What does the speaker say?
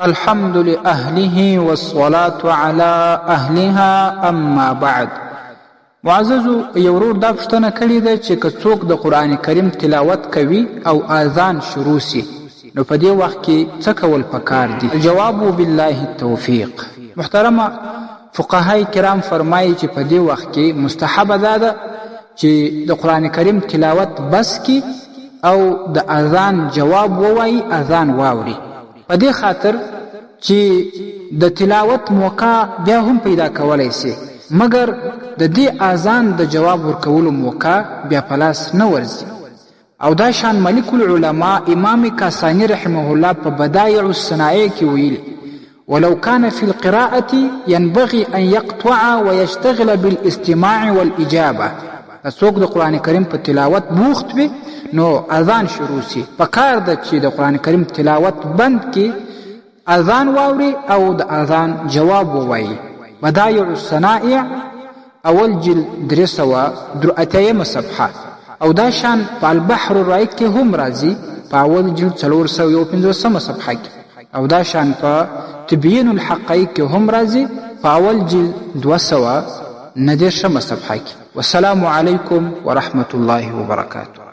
الحمد لأهله والصلاة على أهلها أما بعد. معززو یورور دا پوښتنه کړې ده چې که څوک د قرآن کریم تلاوت کوي او اذان شروع سي نو په دې وخت کې څه کول پکار دي؟ الجواب بالله التوفیق. محترمه فقهای کرام فرمایي چې په دې وخت کې مستحبه ده چې د قرآن کریم تلاوت بس کی او د اذان جواب ووایي، اذان واوري، په دې خاطر چې د تلاوت موقع بیا هم پیدا کولی سي، مګر د دې اذان د جواب ورکولو موقع بیا په لاس نه ورځي. او دا شان ملک العلماء امام کاسانی رحمه الله په بدایع الصنائع کې ویلي: ولو كان في القراءة ينبغي أن يقطع ويشتغل بالاستماع والإجابة. څوک د قرآن کریم په تلاوت بوخت وي نو اذان شروع سي، پکار ده چې د قرآن کریم تلاوت بند کی، اذان واوري او د اذان جواب ووایي. بدایع الصنائع اول جلد 383 صفحه. او دا شان په البحر الرائق کې هم راځي په اول جلد 415 صفحه کې. او دا شان په تبیین الحقائق کې هم راځي په اول جلد 219 صفحه کې. والسلام علیکم ورحمة الله وبرکاته.